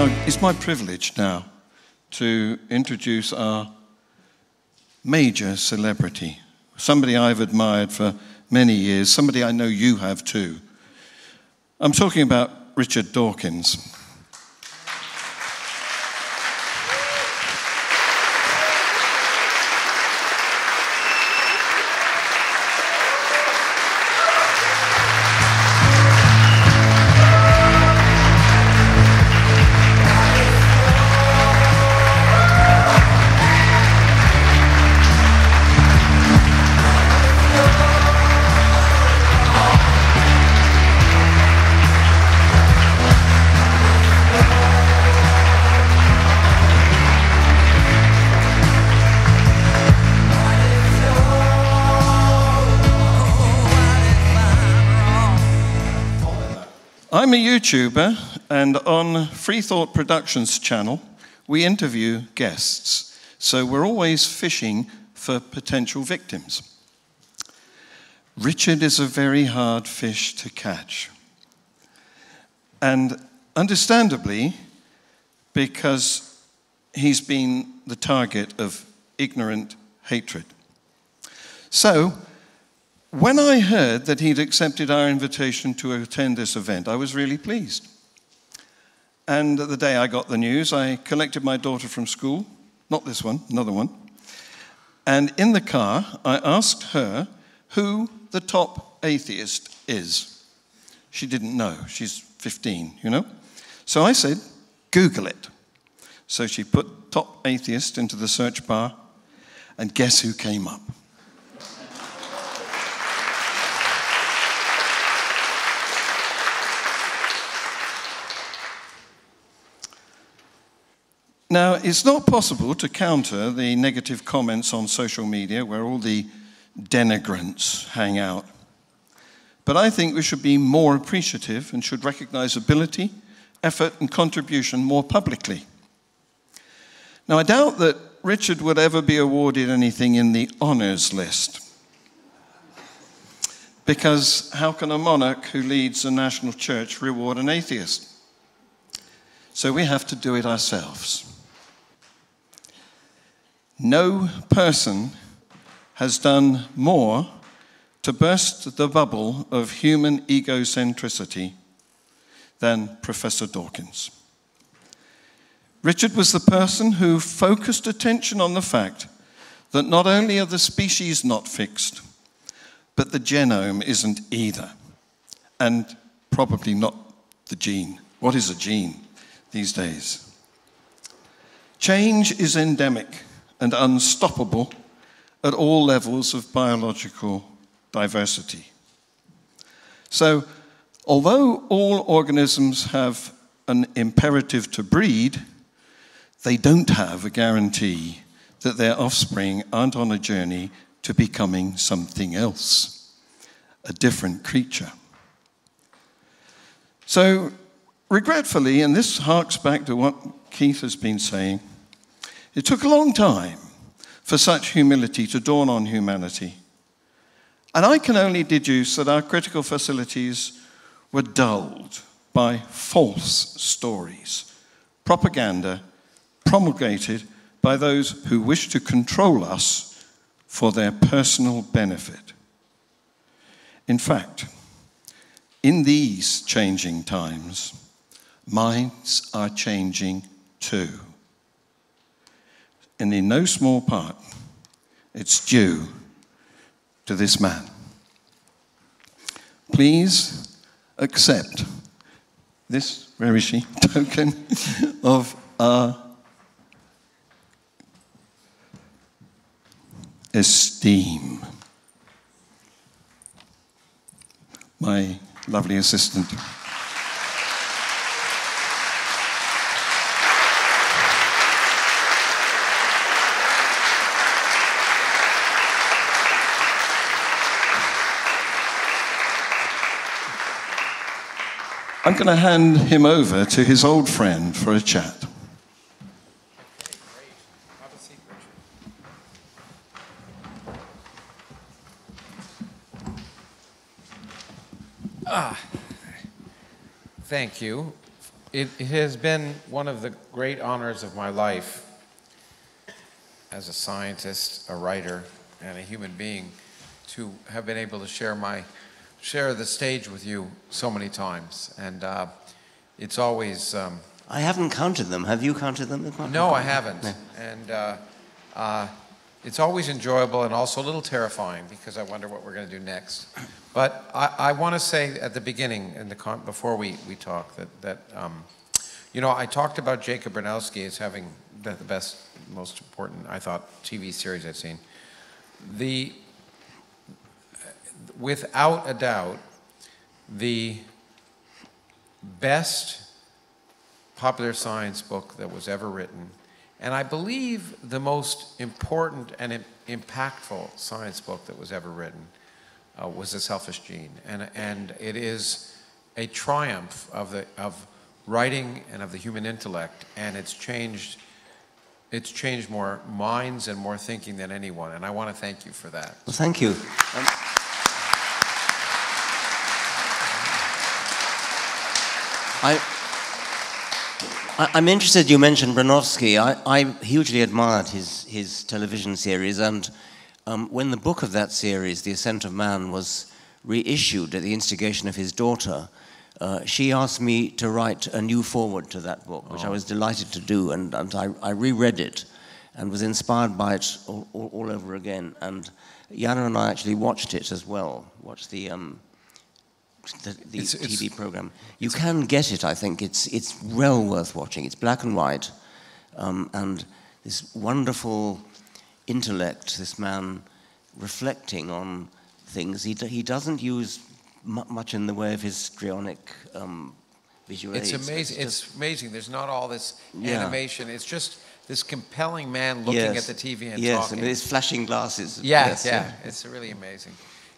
It's my privilege now to introduce our major celebrity, somebody I've admired for many years, somebody I know you have too. I'm talking about Richard Dawkins. I'm a YouTuber, and on Free Thought Productions channel, we interview guests. So we're always fishing for potential victims. Richard is a very hard fish to catch. And understandably, because he's been the target of ignorant hatred. So, when I heard that he'd accepted our invitation to attend this event, I was really pleased. And the day I got the news, I collected my daughter from school, not this one, another one, and in the car, I asked her who the top atheist is. She didn't know. She's 15, you know? So I said, Google it. So she put top atheist into the search bar, and guess who came up? Now, it's not possible to counter the negative comments on social media where all the denigrants hang out. But I think we should be more appreciative and should recognize ability, effort, and contribution more publicly. Now, I doubt that Richard would ever be awarded anything in the honors list. Because how can a monarch who leads a national church reward an atheist? So we have to do it ourselves. No person has done more to burst the bubble of human egocentricity than Professor Dawkins. Richard was the person who focused attention on the fact that not only are the species not fixed, but the genome isn't either, and probably not the gene. What is a gene these days? Change is endemic and unstoppable at all levels of biological diversity. So, although all organisms have an imperative to breed, they don't have a guarantee that their offspring aren't on a journey to becoming something else, a different creature. So, regretfully, and this harks back to what Keith has been saying, it took a long time for such humility to dawn on humanity. And I can only deduce that our critical facilities were dulled by false stories, propaganda promulgated by those who wish to control us for their personal benefit. In fact, in these changing times, minds are changing too. And in no small part, it's due to this man. Please accept this, where is she, token of our esteem. My lovely assistant. I'm going to hand him over to his old friend for a chat. Okay, great. Have a seat, Richard. Thank you. It has been one of the great honors of my life as a scientist, a writer, and a human being to have been able to share the stage with you so many times. And it's always... I haven't counted them. Have you counted them? No, I haven't. No. And it's always enjoyable and also a little terrifying because I wonder what we're going to do next. But I want to say at the beginning, before we talk, that you know, I talked about Jacob Bronowski as having the best, most important, I thought, TV series I'd seen. Without a doubt, the best popular science book that was ever written, and I believe the most important and impactful science book that was ever written, was The Selfish Gene. And it is a triumph of writing and of the human intellect, and it's changed more minds and more thinking than anyone, and I want to thank you for that. Well, thank you. I'm interested you mentioned Bronowski. I hugely admired his television series, and when the book of that series, The Ascent of Man, was reissued at the instigation of his daughter, she asked me to write a new foreword to that book, which I was delighted to do, and I reread it and was inspired by it all over again. And Jana and I actually watched it as well, watched the TV program. You can get it, I think. It's well worth watching. It's black and white, and this wonderful intellect, this man reflecting on things. He doesn't use much in the way of histrionic visual aids. It's amazing. It's amazing. There's not all this animation. It's just this compelling man looking at the TV and talking. Yes, and his flashing glasses. Yeah. It's really amazing.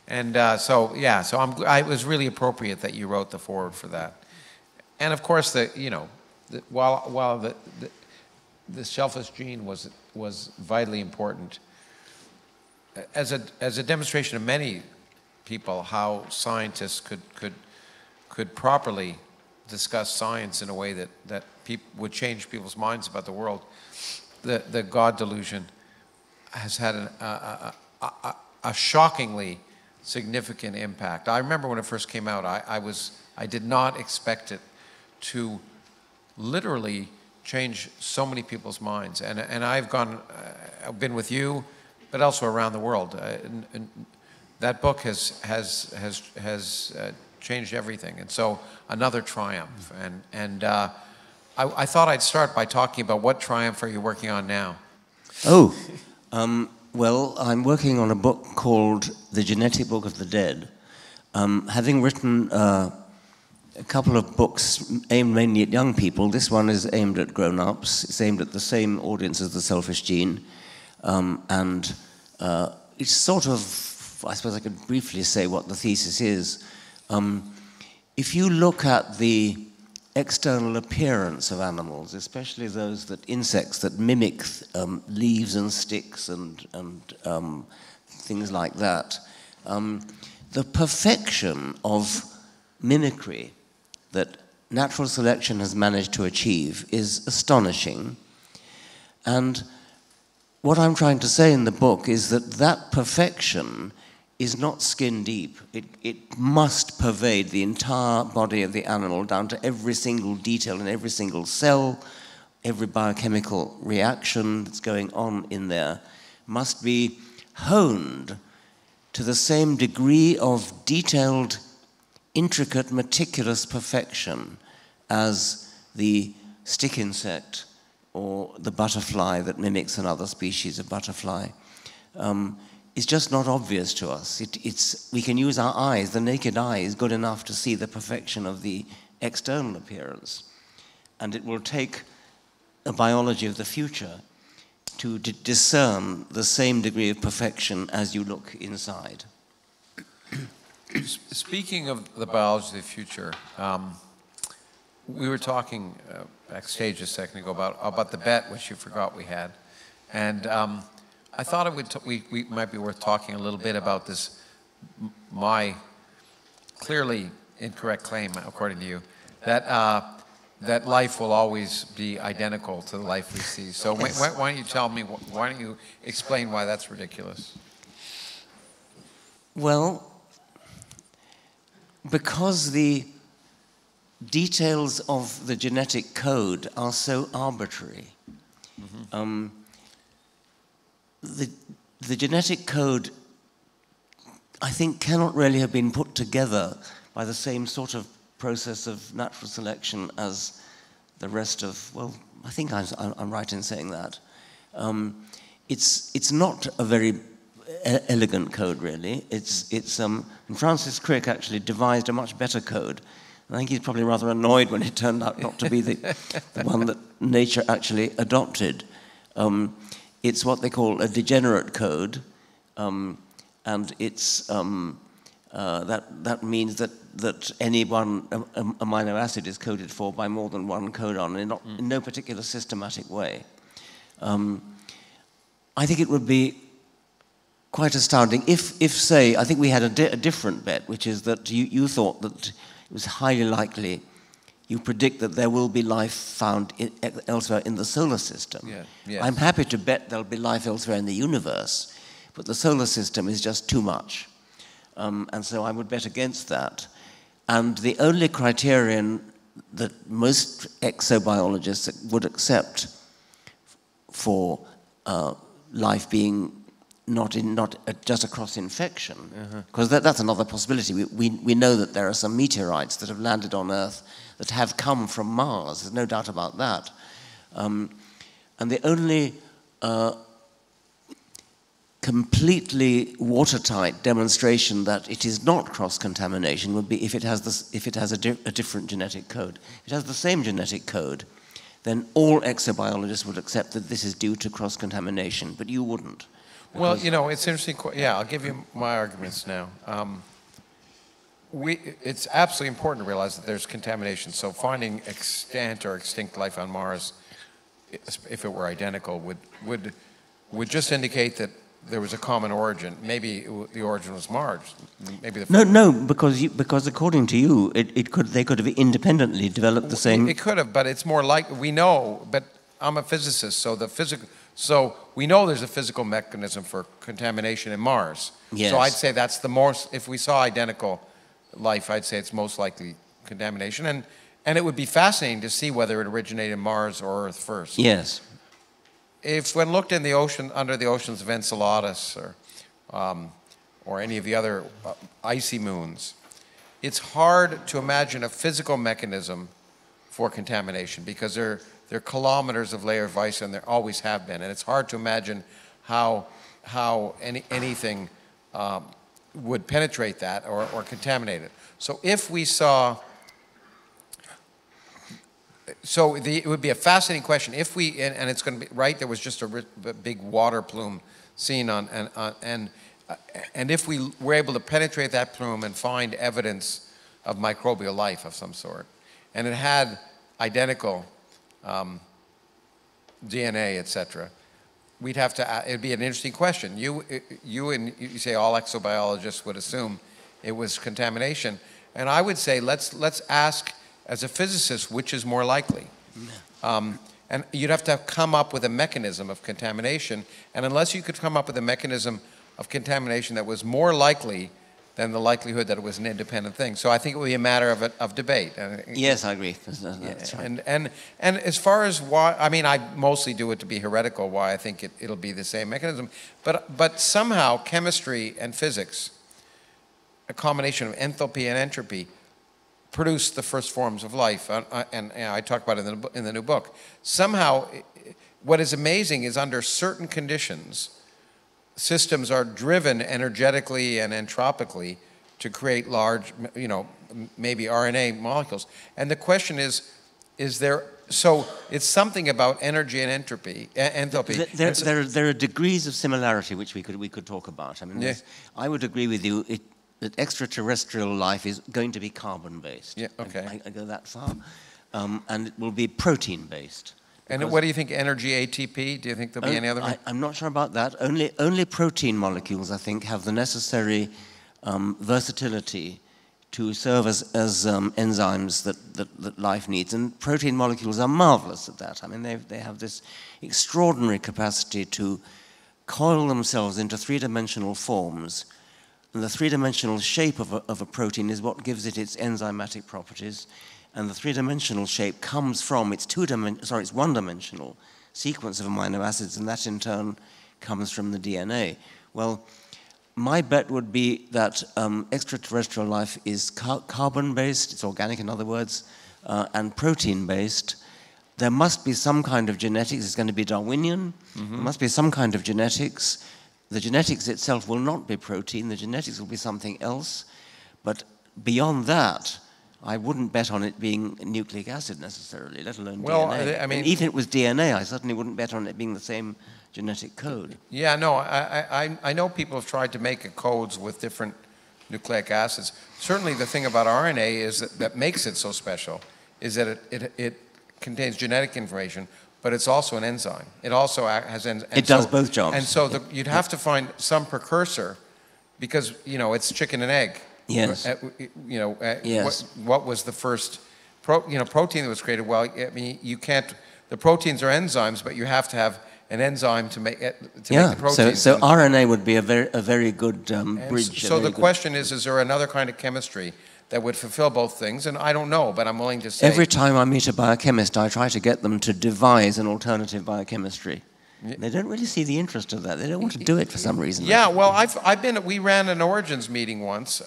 And so it was really appropriate that you wrote the foreword for that. And of course, while the Selfish Gene was vitally important, as a demonstration of many people how scientists could properly discuss science in a way that would change people's minds about the world. The God delusion has had a shockingly significant impact. I remember when it first came out, I did not expect it to literally change so many people's minds. And I've been with you, but also around the world. And that book has changed everything. And so another triumph. And I thought I'd start by talking about what triumph are you working on now? Oh, well, I'm working on a book called The Genetic Book of the Dead. Having written a couple of books aimed mainly at young people, this one is aimed at grown-ups. It's aimed at the same audience as The Selfish Gene. And it's sort of, I suppose I could briefly say what the thesis is. If you look at the external appearance of animals, especially insects that mimic leaves and sticks and things like that, the perfection of mimicry that natural selection has managed to achieve is astonishing. And what I'm trying to say in the book is that perfection is not skin deep. It must pervade the entire body of the animal down to every single detail in every single cell. Every biochemical reaction that's going on in there must be honed to the same degree of detailed, intricate, meticulous perfection as the stick insect or the butterfly that mimics another species of butterfly. It's just not obvious to us. We can use our eyes. The naked eye is good enough to see the perfection of the external appearance. And it will take a biology of the future to discern the same degree of perfection as you look inside. Speaking of the biology of the future, we were talking backstage a second ago about the bet, which you forgot we had. And I thought we might be worth talking a little bit about this, my clearly incorrect claim, according to you, that that life will always be identical to the life we see. So Yes. why don't you tell me, why don't you explain why that's ridiculous? Well, because the details of the genetic code are so arbitrary. The genetic code, I think, cannot really have been put together by the same sort of process of natural selection as the rest of, well, I think I'm right in saying that. It's not a very elegant code, really. And Francis Crick actually devised a much better code. I think he's probably rather annoyed when it turned out not to be the one that nature actually adopted. It's what they call a degenerate code, and it's that means that any one amino acid is coded for by more than one codon, in no particular systematic way. I think it would be quite astounding if say, I think we had a different bet, which is that you thought that it was highly likely, you predict that there will be life found elsewhere in the solar system. Yeah, yes. I'm happy to bet there'll be life elsewhere in the universe, but the solar system is just too much. And so I would bet against that. And the only criterion that most exobiologists would accept for life being not just across infection, because that's another possibility. We know that there are some meteorites that have landed on Earth that have come from Mars. There's no doubt about that. And the only completely watertight demonstration that it is not cross-contamination would be if it has a different genetic code. If it has the same genetic code, then all exobiologists would accept that this is due to cross-contamination, but you wouldn't. Well, you know, it's interesting. Yeah, I'll give you my arguments now. It's absolutely important to realize that there's contamination. So finding extant or extinct life on Mars, if it were identical, would just indicate that there was a common origin. Maybe the origin was Mars. Maybe no, because according to you, they could have independently developed the same. It could have, but it's more like we know. But I'm a physicist, so we know there's a physical mechanism for contamination in Mars. Yes. So I'd say that's the most. If we saw identical life, I'd say it's most likely contamination, and it would be fascinating to see whether it originated in Mars or Earth first. Yes. If when looked in the ocean, under the oceans of Enceladus or any of the other icy moons, it's hard to imagine a physical mechanism for contamination because there are kilometers of layer of ice, and there always have been, and it's hard to imagine how anything would penetrate that or contaminate it. So if we saw. So it would be a fascinating question if we, and it's going to be right. There was just a big water plume seen and if we were able to penetrate that plume and find evidence of microbial life of some sort, and it had identical DNA, etc., we'd have to. It'd be an interesting question. You say all exobiologists would assume it was contamination, and I would say let's ask. As a physicist, which is more likely? And you'd have to come up with a mechanism of contamination, and unless you could come up with a mechanism of contamination that was more likely than the likelihood that it was an independent thing. So I think it would be a matter of debate. Yes, I agree. That's right. And as far as why, I mean, I mostly do it to be heretical, why I think it'll be the same mechanism, but somehow chemistry and physics, a combination of enthalpy and entropy, produced the first forms of life, and I talk about it in the new book. Somehow, what is amazing is under certain conditions, systems are driven energetically and entropically to create large, maybe RNA molecules. And the question is there, so it's something about energy and entropy, enthalpy. There are degrees of similarity which we could talk about. I mean, yeah. I would agree with you. That extraterrestrial life is going to be carbon-based. Yeah, okay. I go that far. And it will be protein-based. And what do you think, energy, ATP? Do you think there'll be any other? I'm not sure about that. Only protein molecules, I think, have the necessary versatility to serve as enzymes that life needs. And protein molecules are marvelous at that. I mean, they have this extraordinary capacity to coil themselves into three-dimensional forms. And the three-dimensional shape of a protein is what gives it its enzymatic properties. And the three-dimensional shape comes from its its one-dimensional sequence of amino acids, and that in turn comes from the DNA. Well, my bet would be that extraterrestrial life is carbon-based, it's organic in other words, and protein-based. There must be some kind of genetics. It's going to be Darwinian. Mm-hmm. There must be some kind of genetics. The genetics itself will not be protein. The genetics will be something else. But beyond that, I wouldn't bet on it being nucleic acid necessarily, let alone DNA. I mean, and even if it was DNA, I certainly wouldn't bet on it being the same genetic code. Yeah, no, I know people have tried to make codes with different nucleic acids. Certainly the thing about RNA is that makes it so special is that it contains genetic information, but it's also an enzyme. It also has enzymes. It does both jobs. And so you'd have to find some precursor because, it's chicken and egg. Yes. Yes. What was the first protein that was created? Well, I mean, you can't, the proteins are enzymes, but you have to have an enzyme to make the protein. So RNA would be a very good bridge. So the question is there another kind of chemistry that would fulfill both things? And I don't know, but I'm willing to say. Every time I meet a biochemist, I try to get them to devise an alternative biochemistry. They don't really see the interest of that. They don't want to do it for some reason. Yeah, well, we ran an Origins meeting once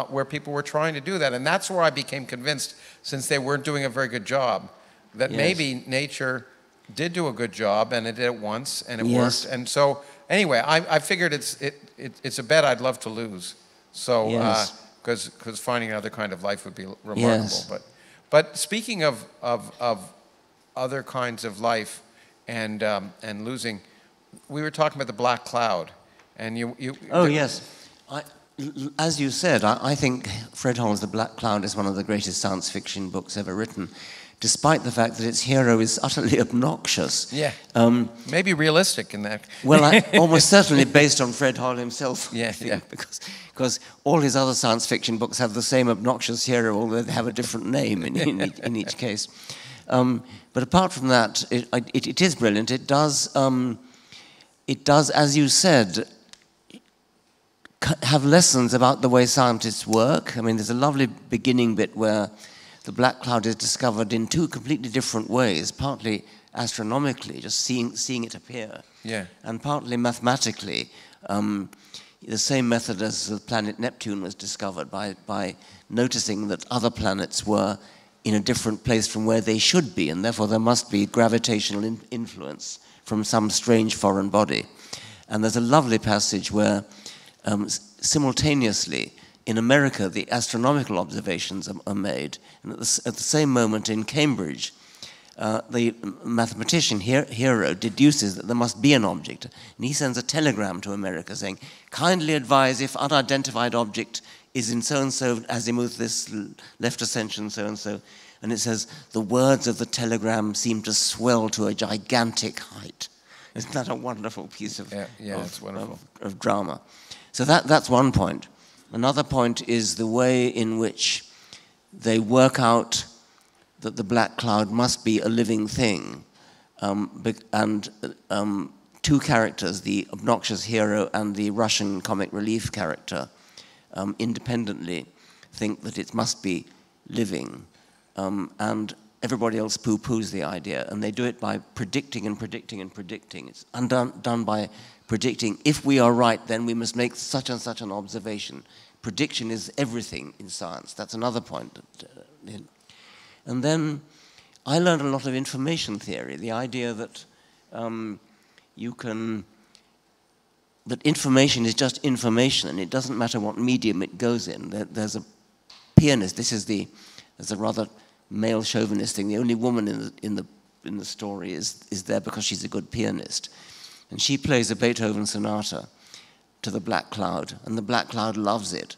where people were trying to do that, and that's where I became convinced, since they weren't doing a very good job, that maybe nature did do a good job, and it did it once, and it worked. And so, anyway, I figured it's a bet I'd love to lose. So, because finding another kind of life would be remarkable. Yes. But speaking of other kinds of life and losing, we were talking about the black cloud, and you. Oh yes, as you said, I think Fred Hoyle's The Black Cloud is one of the greatest science fiction books ever written, despite the fact that its hero is utterly obnoxious. Yeah. Maybe realistic in that. Well, almost certainly based on Fred Hoyle himself. Yeah. Because all his other science fiction books have the same obnoxious hero, although they have a different name in each case. But apart from that, it is brilliant. It does, as you said, have lessons about the way scientists work. I mean, there's a lovely beginning bit where the black cloud is discovered in two completely different ways, partly astronomically, just seeing it appear, and partly mathematically. The same method as the planet Neptune was discovered, by noticing that other planets were in a different place from where they should be, and therefore there must be gravitational influence from some strange foreign body. And there's a lovely passage where simultaneously in America the astronomical observations are made, and at the same moment in Cambridge the mathematician Hero deduces that there must be an object, and he sends a telegram to America saying, kindly advise if unidentified object is in so-and-so azimuth, this left ascension, so-and-so. And it says, the words of the telegram seem to swell to a gigantic height. Isn't that a wonderful piece of drama? So that's one point. Another point is the way in which they work out that the black cloud must be a living thing. And two characters, the obnoxious hero and the Russian comic relief character, independently think that it must be living, and everybody else poo-poos the idea, and they do it by predicting and predicting and predicting. It's done by predicting, if we are right, then we must make such and such an observation. Prediction is everything in science. That's another point. And then I learned a lot of information theory, the idea that that information is just information, and it doesn't matter what medium it goes in. There's a pianist. There's a rather male chauvinist thing. The only woman in the story is there because she's a good pianist, and she plays a Beethoven sonata to the black cloud, and the black cloud loves it.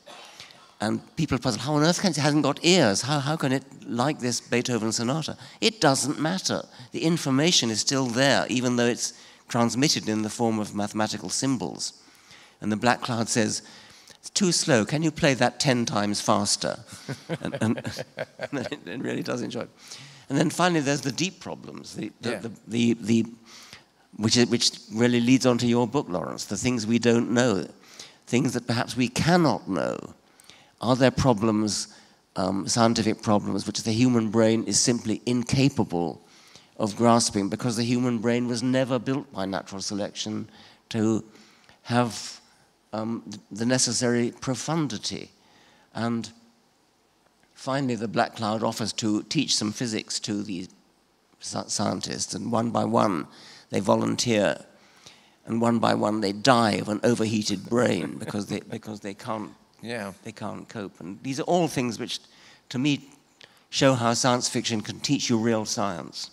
And people puzzle, how on earth it hasn't got ears? How can it like this Beethoven sonata? It doesn't matter. The information is still there, even though it's transmitted in the form of mathematical symbols. And the black cloud says, it's too slow. Can you play that 10 times faster? and it really does enjoy it. And then finally, there's the deep problems, which really leads on to your book, Lawrence, the things we don't know, things that perhaps we cannot know. Are there problems, scientific problems, which the human brain is simply incapable of grasping because the human brain was never built by natural selection to have the necessary profundity? And finally, the black cloud offers to teach some physics to these scientists, and one by one they volunteer, and one by one they die of an overheated brain because they can't cope. And these are all things which, to me, show how science fiction can teach you real science.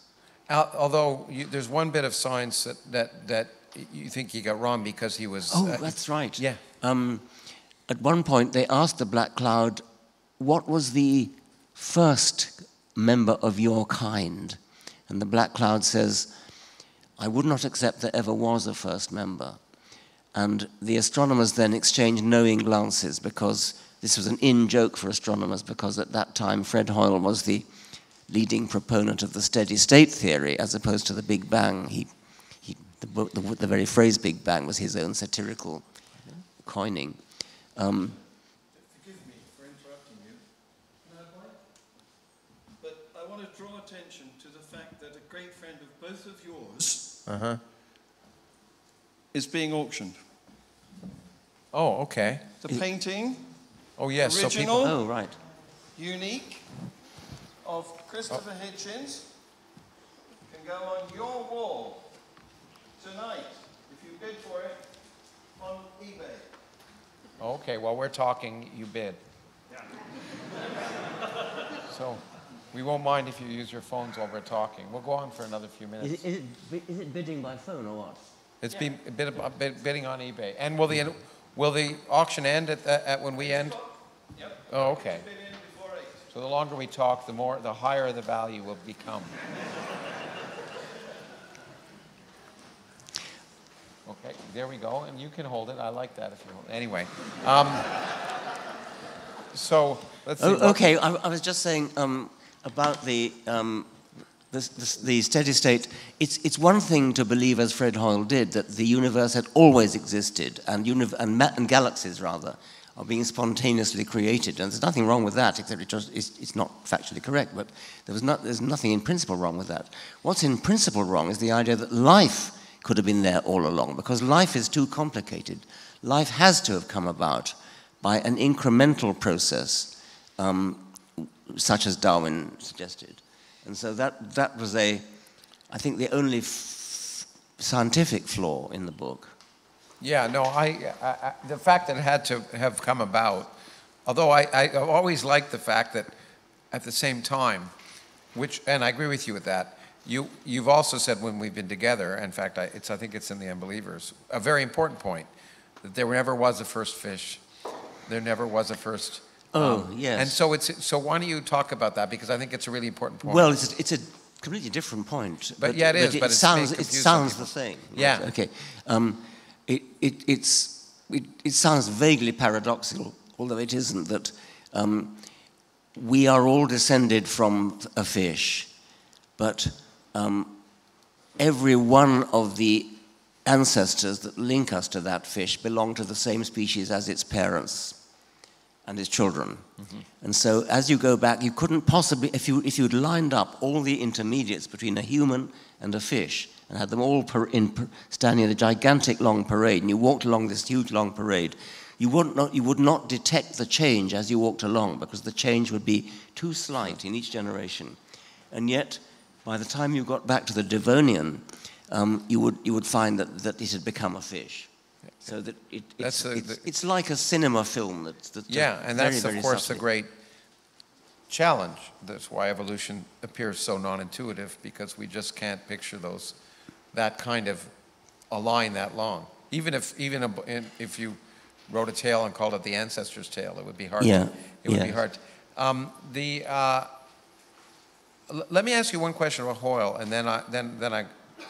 Although there's one bit of science that you think he got wrong because he was... Oh, that's right. Yeah. At one point, they asked the black cloud, what was the first member of your kind? And the black cloud says, I would not accept there ever was a first member. And the astronomers then exchanged knowing glances, because this was an in-joke for astronomers, because at that time Fred Hoyle was the leading proponent of the steady state theory as opposed to the Big Bang. The very phrase Big Bang was his own satirical coining. Forgive me for interrupting you, but I want to draw attention to the fact that a great friend of both of yours is being auctioned. Oh, okay. The painting, oh yes, original, so people, oh right, unique, of Christopher Hitchens can go on your wall tonight if you bid for it on eBay. okay, while we're talking, you bid. Yeah. So we won't mind if you use your phones while we're talking. We'll go on for another few minutes. Is it bidding by phone or what? It's bidding on eBay. And will the auction end at when we end? Yep. Oh, okay. Bid in before 8. So the longer we talk, the higher the value will become. Okay, there we go. And you can hold it. I like that if you hold it. Anyway. So let's see. Oh, okay, I was just saying about the steady state. It's one thing to believe, as Fred Hoyle did, that the universe had always existed, and galaxies rather are being spontaneously created, and there's nothing wrong with that, except it's not factually correct. But there's nothing in principle wrong with that. What's in principle wrong is the idea that life could have been there all along, because life is too complicated. Life has to have come about by an incremental process, such as Darwin suggested. And so that was I think, the only scientific flaw in the book. Yeah, no, the fact that it had to have come about, although I always liked the fact that at the same time, and I agree with you with that, you've also said when we've been together, in fact, I think it's in the Unbelievers, a very important point, that there never was a first fish, there never was a first... yes. And so why don't you talk about that, because I think it's a really important point. Well, it's a completely different point. But yeah, it is. But it sounds the same. Yeah. Okay. It sounds vaguely paradoxical, although it isn't, that we are all descended from a fish, but every one of the ancestors that link us to that fish belong to the same species as its parents and its children. Mm-hmm. And so as you go back, you couldn't possibly, if you'd lined up all the intermediates between a human and a fish and had them all standing in a gigantic long parade, and you walked along this huge long parade, you would not detect the change as you walked along, because the change would be too slight in each generation. And yet, by the time you got back to the Devonian, you would find that it had become a fish. So that it's like a cinema film that's yeah, and that's very, of course subtly. the great challenge. That's why evolution appears so non-intuitive, because we just can't picture that kind of a line that long. Even if you wrote a tale and called it the ancestor's tale, it would be hard. Yeah, it would be hard. Let me ask you one question about Hoyle, and then I'm going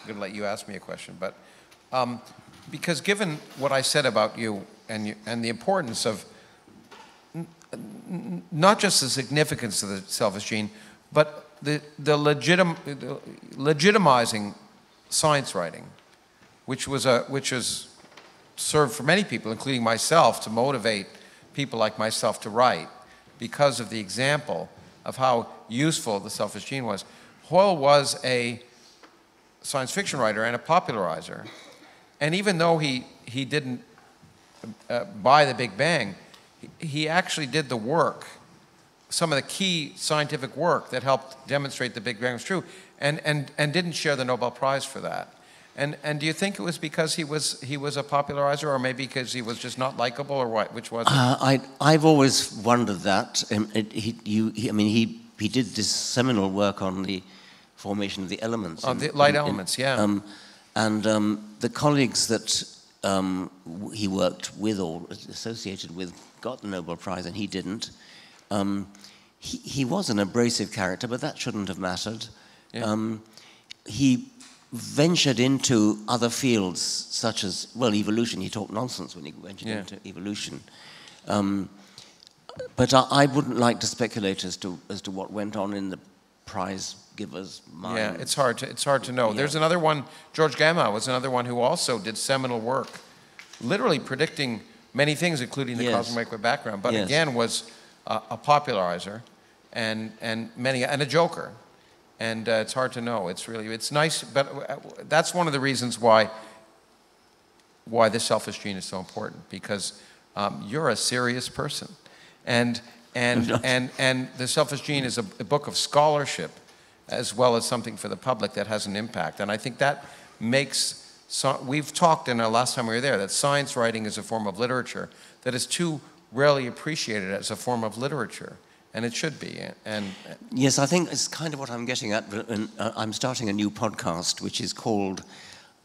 to let you ask me a question. But because given what I said about you and the importance of not just the significance of the selfish gene, but the legitimizing science writing, which was served for many people, including myself, to motivate people like myself to write because of the example of how useful the selfish gene was. Hoyle was a science fiction writer and a popularizer, and even though he didn't buy the Big Bang, he actually did the work, some of the key scientific work that helped demonstrate the Big Bang was true, and didn't share the Nobel Prize for that. And do you think it was because he was a popularizer, or maybe because he was just not likable, or what? Which was it? I've always wondered that. He did this seminal work on the formation of the elements. The light elements, yeah. The colleagues that he worked with or associated with got the Nobel Prize, and he didn't. He was an abrasive character, but that shouldn't have mattered. Yeah. He ventured into other fields, such as, well, evolution. He talked nonsense when he ventured into evolution. But I wouldn't like to speculate as to what went on in the prize giver's mind. Yeah, it's hard to know. Yeah. There's another one. George Gamow was another one who also did seminal work, literally predicting many things, including the cosmic microwave background. But again, was a popularizer and a joker. And it's hard to know. It's nice, but that's one of the reasons why this selfish gene is so important, because you're a serious person, and the selfish gene is a book of scholarship, as well as something for the public that has an impact. And I think that makes we've talked in our last time we were there that science writing is a form of literature that is too rarely appreciated as a form of literature. And it should be. And yes, I think it's kind of what I'm getting at. I'm starting a new podcast, which is called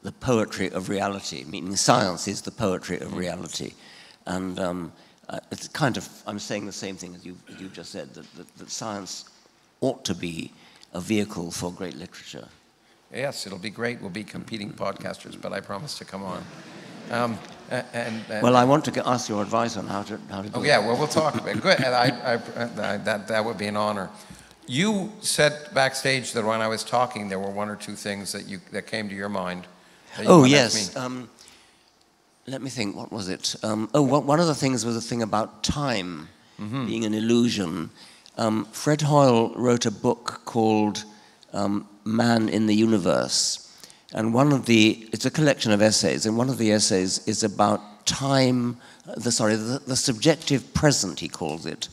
The Poetry of Reality, meaning science is the poetry of reality. And it's kind of, I'm saying the same thing as you just said, that science ought to be a vehicle for great literature. Yes, it'll be great. We'll be competing podcasters, but I promise to come on. Well, I want to ask your advice on how to do it. Oh, yeah, well, we'll talk about it. Good. That would be an honor. You said backstage that when I was talking, there were one or two things that came to your mind. Oh, yes. Let me think, what was it? One of the things was a thing about time being an illusion. Fred Hoyle wrote a book called Man in the Universe. And it's a collection of essays, and one of the essays is about time, the subjective present, he calls it,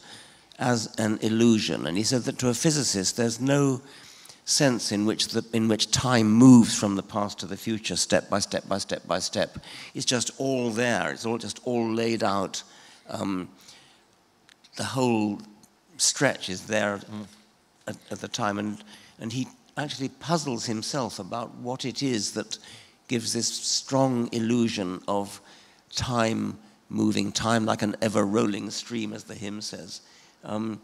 as an illusion. And he said that to a physicist, there's no sense in which time moves from the past to the future, step by step by step by step. It's just all there. It's all laid out. The whole stretch is there at the time, and he actually puzzles himself about what it is that gives this strong illusion of time moving, time like an ever-rolling stream, as the hymn says. And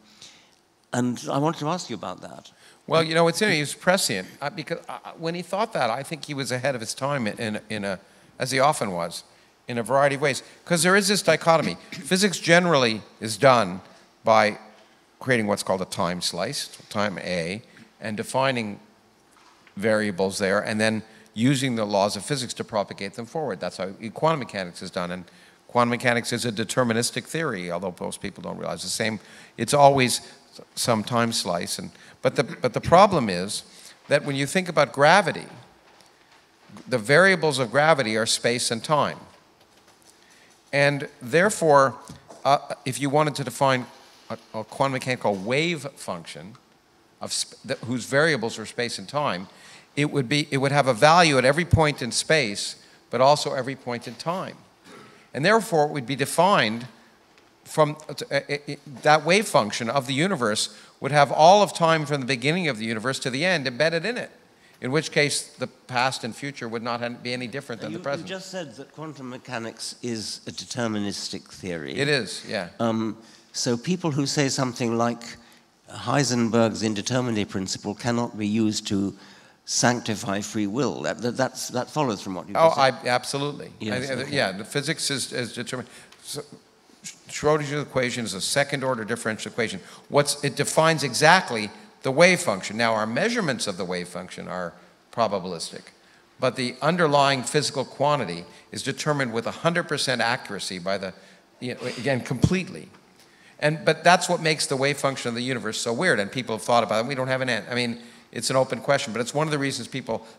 I wanted to ask you about that. Well, it's interesting. He was prescient, because when he thought that, I think he was ahead of his time as he often was, in a variety of ways. Because there is this dichotomy. Physics generally is done by creating what's called a time slice, time A, and defining variables there, and then using the laws of physics to propagate them forward. That's how quantum mechanics is done. And quantum mechanics is a deterministic theory, although most people don't realize the same. It's always some time slice. But the problem is that when you think about gravity, the variables of gravity are space and time. And therefore, if you wanted to define a quantum mechanical wave function whose variables are space and time, it would have a value at every point in space, but also every point in time. And therefore, it would be defined from that wave function of the universe would have all of time from the beginning of the universe to the end embedded in it, in which case the past and future would not be any different than the present. You just said that quantum mechanics is a deterministic theory. It is, yeah. So people who say something like Heisenberg's indeterminacy principle cannot be used to sanctify free will. That follows from what you said. Absolutely. Yes, okay. Yeah, the physics is determined. So Schrödinger's equation is a second-order differential equation. It defines exactly the wave function. Now, our measurements of the wave function are probabilistic, but the underlying physical quantity is determined with 100% accuracy by the, again, completely. But that's what makes the wave function of the universe so weird, and people have thought about it. We don't have an end. I mean, it's an open question, but it's one of the reasons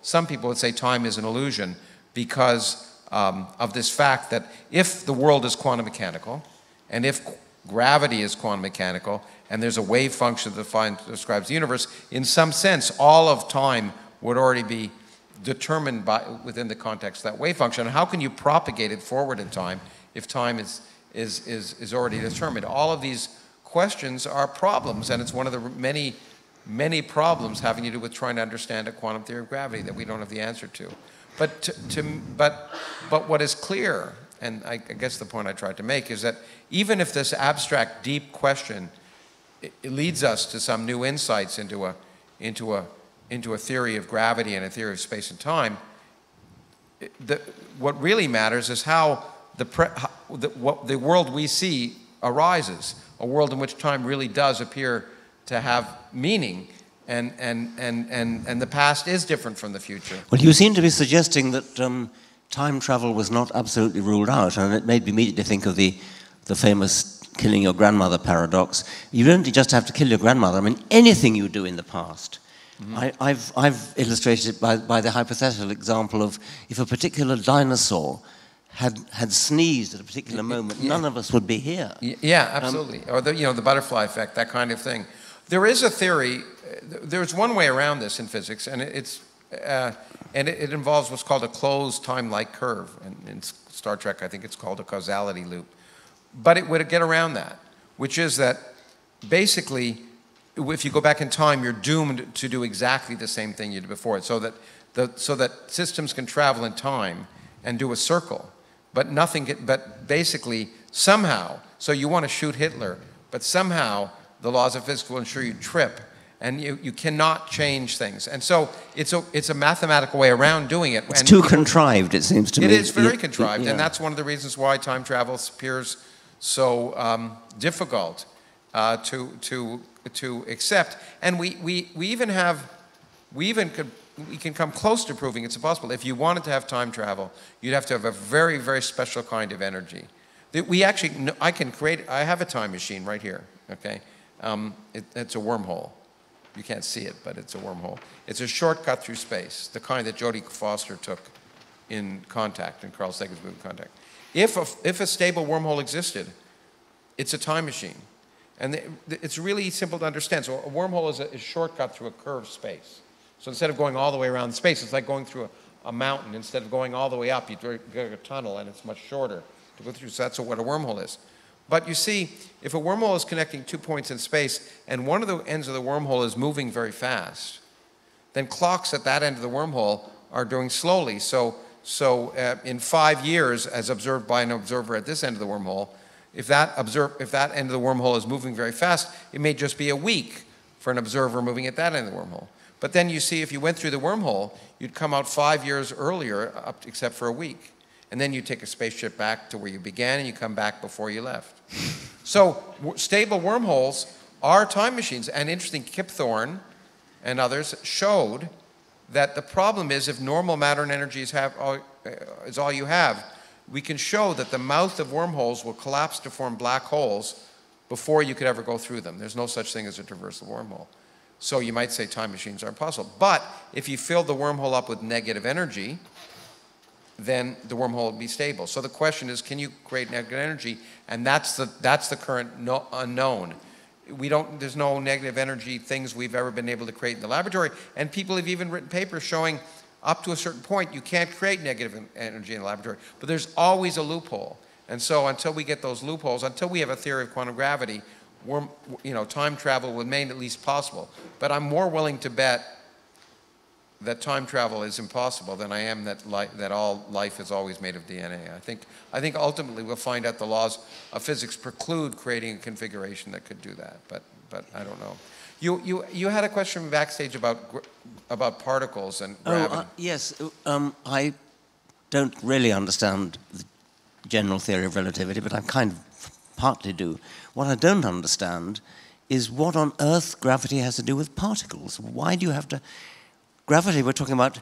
some people would say time is an illusion because of this fact that if the world is quantum mechanical, and if gravity is quantum mechanical, and there's a wave function that describes the universe, in some sense, all of time would already be determined within the context of that wave function. And how can you propagate it forward in time if time is already determined? All of these questions are problems, and it's one of the many problems having to do with trying to understand a quantum theory of gravity that we don't have the answer to. But what is clear, and I guess the point I tried to make, is that even if this abstract, deep question it leads us to some new insights into a theory of gravity and a theory of space and time, what really matters is how the world we see arises, a world in which time really does appear to have meaning, and the past is different from the future. Well, you seem to be suggesting that time travel was not absolutely ruled out, and it made me immediately think of the famous killing your grandmother paradox. You don't just have to kill your grandmother. I mean, anything you do in the past. Mm-hmm. I've illustrated it by the hypothetical example of if a particular dinosaur had sneezed at a particular moment, none of us would be here. Yeah, absolutely. Or the butterfly effect, that kind of thing. There is a theory. There's one way around this in physics, and it involves what's called a closed time-like curve. And in Star Trek, I think it's called a causality loop. But it would get around that, which is that basically, if you go back in time, you're doomed to do exactly the same thing you did before. So that systems can travel in time and do a circle, but but basically somehow. So you want to shoot Hitler, but somehow the laws of physics will ensure you trip, and you cannot change things. And so it's a mathematical way around doing it. It's too contrived, it seems to me. It is very contrived, and that's one of the reasons why time travel appears so difficult to accept. And we can come close to proving it's impossible. If you wanted to have time travel, you'd have to have a very, very special kind of energy. I have a time machine right here, okay? It's a wormhole. You can't see it, but it's a wormhole. It's a shortcut through space, the kind that Jodie Foster took in Contact, in Carl Sagan's movie Contact. If a stable wormhole existed, it's a time machine. And it's really simple to understand. So a wormhole is a shortcut through a curved space. So instead of going all the way around the space, it's like going through a mountain. Instead of going all the way up, you go a tunnel, and it's much shorter to go through. So that's what a wormhole is. But you see, if a wormhole is connecting 2 points in space, and one of the ends of the wormhole is moving very fast, then clocks at that end of the wormhole are doing slowly. So in 5 years, as observed by an observer at this end of the wormhole, if that end of the wormhole is moving very fast, it may just be a week for an observer moving at that end of the wormhole. But then you see, if you went through the wormhole, you'd come out 5 years earlier, except for a week. And then you take a spaceship back to where you began, and you come back before you left. So stable wormholes are time machines. And interesting, Kip Thorne and others showed that the problem is if normal matter and energy is all you have, we can show that the mouth of wormholes will collapse to form black holes before you could ever go through them. There's no such thing as a traversal wormhole. So you might say time machines are impossible. But if you fill the wormhole up with negative energy, then the wormhole will be stable. So the question is, can you create negative energy? And that's the current unknown. There's no negative energy things we've ever been able to create in the laboratory. And people have even written papers showing up to a certain point you can't create negative energy in the laboratory. But there's always a loophole. And so until we get those loopholes, until we have a theory of quantum gravity, time travel will remain at least possible. But I'm more willing to bet that time travel is impossible than I am that all life is always made of DNA. I think ultimately we'll find out the laws of physics preclude creating a configuration that could do that, but I don't know. You had a question backstage about particles and gravity. Yes, I don't really understand the general theory of relativity, but I'm kind of partly do. What I don't understand is what on earth gravity has to do with particles. Why do you have to... Gravity, we're talking about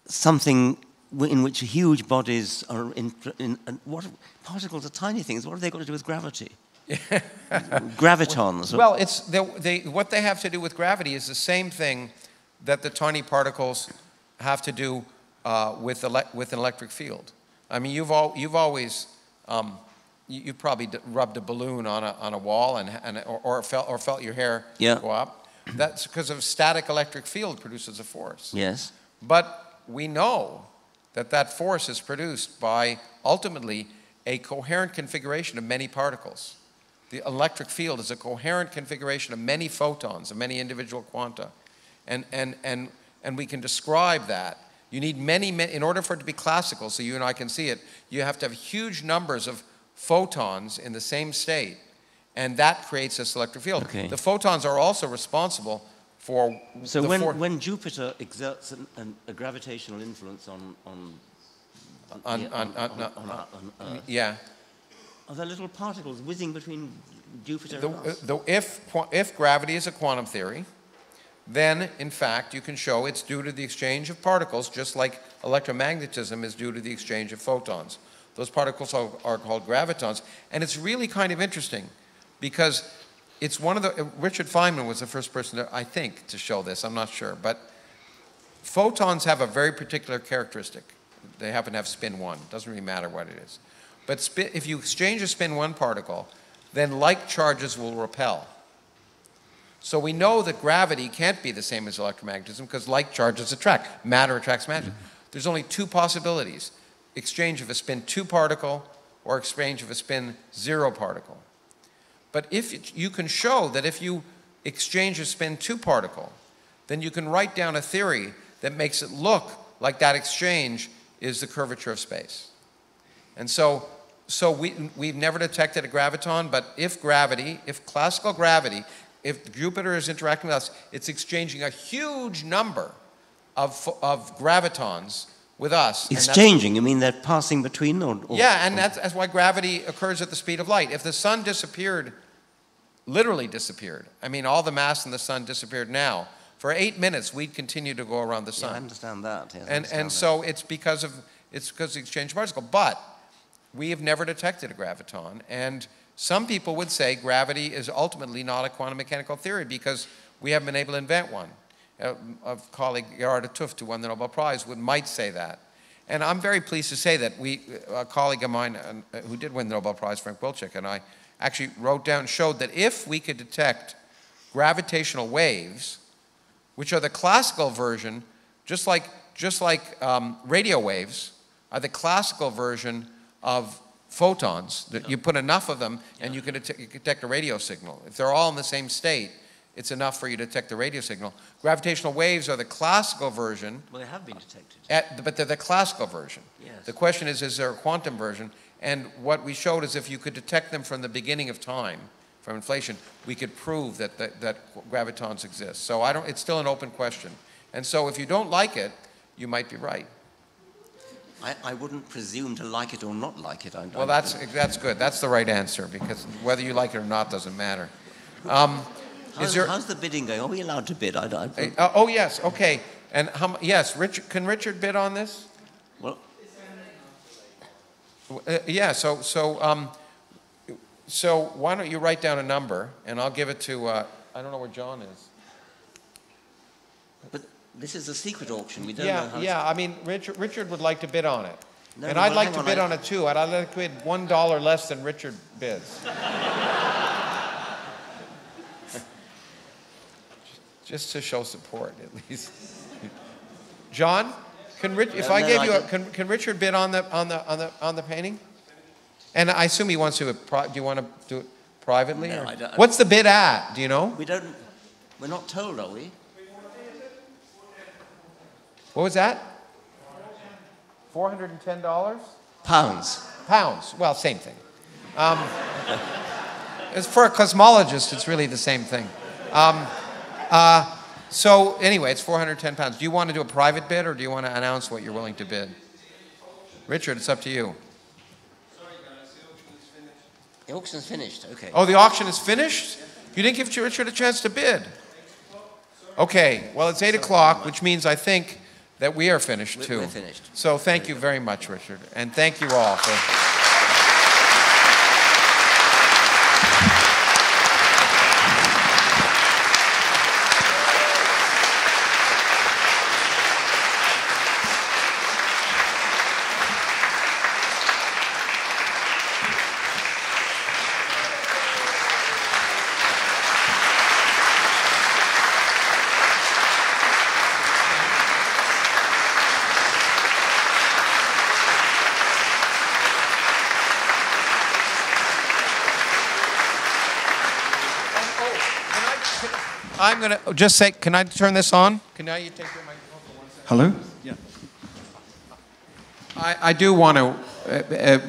something in which huge bodies are what particles are tiny things. What have they got to do with gravity? Gravitons. Well, what they have to do with gravity is the same thing that the tiny particles have to do with an electric field. I mean, you've always you've probably rubbed a balloon on a wall or felt your hair go up. That's because of static electric field produces a force. Yes. But we know that force is produced by ultimately a coherent configuration of many particles. The electric field is a coherent configuration of many photons, of many individual quanta. And we can describe that. You need many, in order for it to be classical, so you and I can see it, you have to have huge numbers of photons in the same state. And that creates this electric field. Okay. The photons are also responsible for... So when Jupiter exerts a gravitational influence on Earth, yeah. are there little particles whizzing between Jupiter and us? If gravity is a quantum theory, then in fact you can show it's due to the exchange of particles, just like electromagnetism is due to the exchange of photons. Those particles are called gravitons, and it's really kind of interesting because it's one of the... Richard Feynman was the first person, I think, to show this. I'm not sure, but photons have a very particular characteristic. They happen to have spin 1. It doesn't really matter what it is. But if you exchange a spin 1 particle, then like charges will repel. So we know that gravity can't be the same as electromagnetism because like charges attract. Matter attracts matter. There's only two possibilities: exchange of a spin 2 particle or exchange of a spin 0 particle. But if you can show that if you exchange a spin 2 particle, then you can write down a theory that makes it look like that exchange is the curvature of space. And so we've never detected a graviton, but if classical gravity, if Jupiter is interacting with us, it's exchanging a huge number of gravitons with us. Exchanging? You mean they're passing between? Yeah, and that's why gravity occurs at the speed of light. If the sun disappeared, literally disappeared, I mean all the mass in the sun disappeared now, for 8 minutes we'd continue to go around the sun. Yeah, I understand that. Yes, so it's because of the exchange of particle. But we have never detected a graviton, and some people would say gravity is ultimately not a quantum mechanical theory because we haven't been able to invent one. A colleague, Gerhard Tuft, who won the Nobel Prize, might say that. And I'm very pleased to say that a colleague of mine who did win the Nobel Prize, Frank Wilczek, and I actually wrote down, showed that if we could detect gravitational waves, which are the classical version, just like radio waves are the classical version of photons, that you put enough of them and you can detect a radio signal. If they're all in the same state, it's enough for you to detect the radio signal. Gravitational waves are the classical version. Well, they have been detected. But they're the classical version. Yes. The question is there a quantum version? And what we showed is if you could detect them from the beginning of time, from inflation, we could prove that gravitons exist. So it's still an open question. And so if you don't like it, you might be right. I wouldn't presume to like it or not like it. Well, that's good. That's the right answer, because whether you like it or not doesn't matter. How's the bidding going? Are we allowed to bid? Oh, yes. Okay. And yes, can Richard bid on this? Well, yeah. So why don't you write down a number, and I'll give it to I don't know where John is. But this is a secret auction. We don't know how. Yeah. I mean, Richard would like to bid on it, no, and I'd like to bid on it too. I'd like to bid $1 less than Richard bids. Just to show support, at least. John, can Richard bid on the painting? And I assume he wants to. Do you want to do it privately? No, or? I don't. What's the bid at? Do you know? We don't. We're not told, are we? What was that? $410? Pounds. Pounds. Well, same thing. As for a cosmologist, it's really the same thing. So anyway, it's £410. Do you want to do a private bid, or do you want to announce what you're willing to bid? Richard, it's up to you. Sorry guys, the auction is finished. The auction's finished, okay. Oh, the auction is finished? You didn't give Richard a chance to bid. Okay, well, it's 8 o'clock, which means I think that we are finished, too. We're finished. So thank you very much, Richard. And thank you all for... I'm going to just say, can I turn this on? Can you take your microphone for 1 second? Hello? Yeah. I do want to,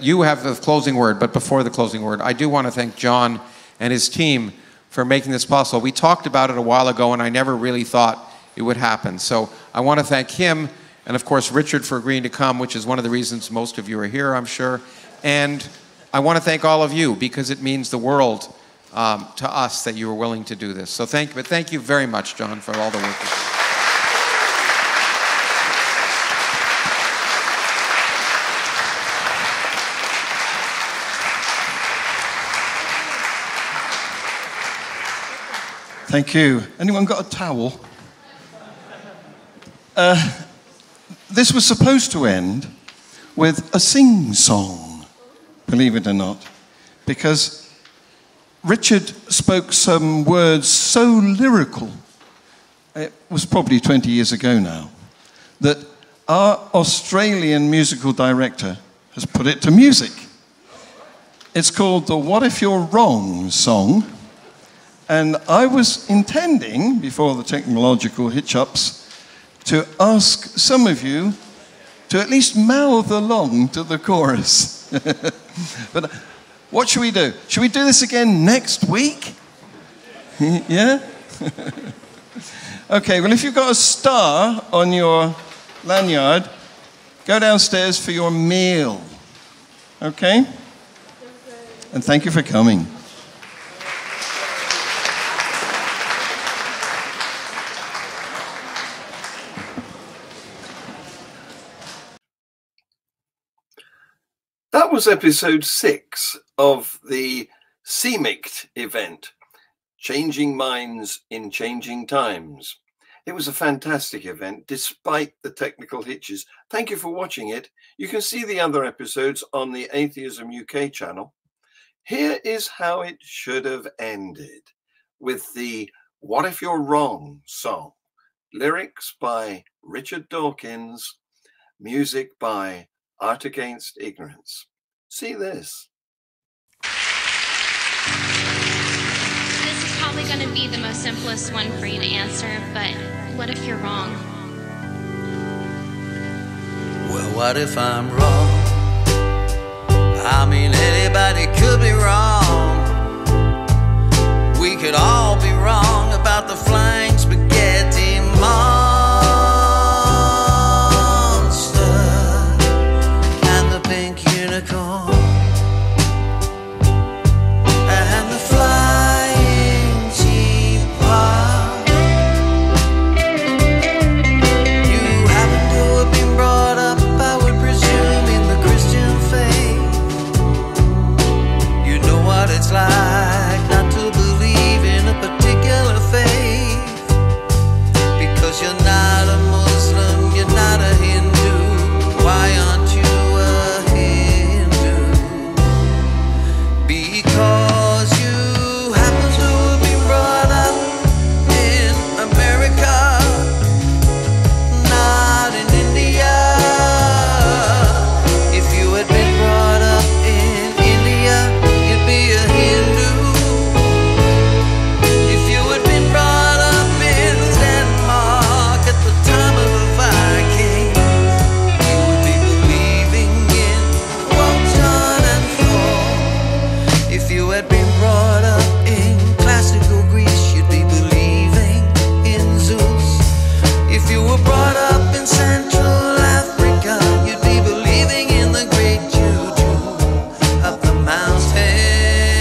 you have the closing word, but before the closing word, I do want to thank John and his team for making this possible. We talked about it a while ago, and I never really thought it would happen. So I want to thank him, and of course Richard for agreeing to come, which is one of the reasons most of you are here, I'm sure. And I want to thank all of you, because it means the world to us that you were willing to do this. So thank you very much, John, for all the work. Thank you. Anyone got a towel? This was supposed to end with a sing-song, believe it or not, because Richard spoke some words so lyrical, it was probably 20 years ago now, that our Australian musical director has put it to music. It's called the What If You're Wrong song, and I was intending, before the technological hitch-ups, to ask some of you to at least mouth along to the chorus. But what should we do? Should we do this again next week? Yeah? Okay, well, if you've got a star on your lanyard, go downstairs for your meal. Okay? And thank you for coming. That was episode 6 of the CMiCT event, Changing Minds in Changing Times. It was a fantastic event, despite the technical hitches. Thank you for watching it. You can see the other episodes on the Atheism UK channel. Here is how it should have ended, with the What If You're Wrong song. Lyrics by Richard Dawkins, music by Art Against Ignorance. See this. This is probably going to be the most simplest one for you to answer, but what if you're wrong? Well, what if I'm wrong? I mean, anybody could be wrong. We could all be wrong about the flying spaghetti monster and the pink unicorn and the flying teapot. You happen to have been brought up, I would presume, in the Christian faith. You know what it's like not to believe in a particular faith, because you're not a Muslim, you're not a Hindu. Why aren't you a Hindu? Because you happen to have been brought up in America, not in India. If you had been brought up in India, you'd be a Hindu. If you had been brought up in Denmark at the time of the Vikings, you would be believing in Wotan and Thor. If you had been brought up in classical Greece, you'd be believing in Zeus. If you were brought up in Central Africa, you'd be believing in the great juju of the mountain.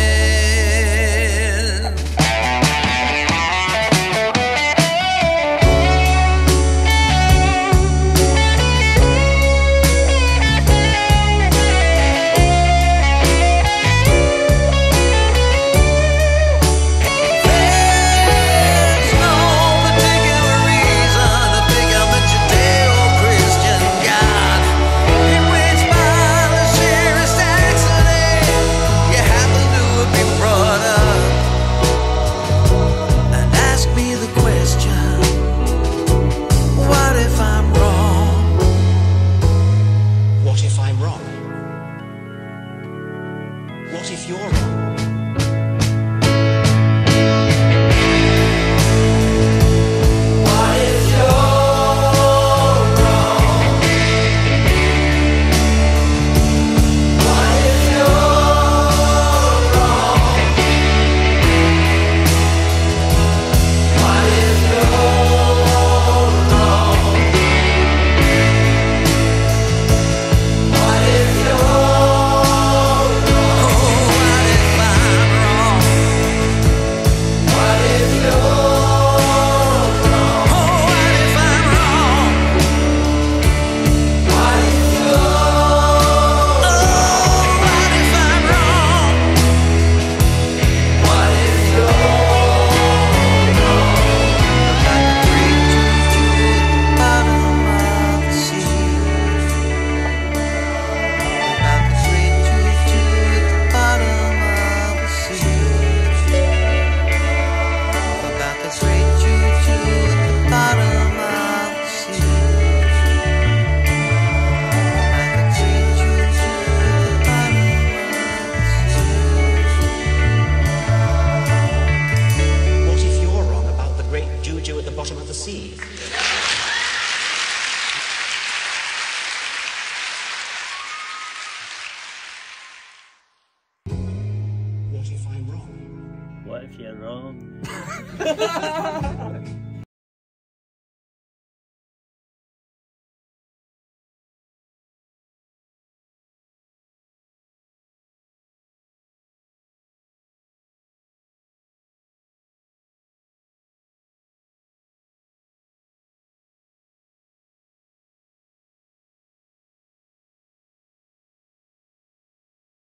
What if you're wrong?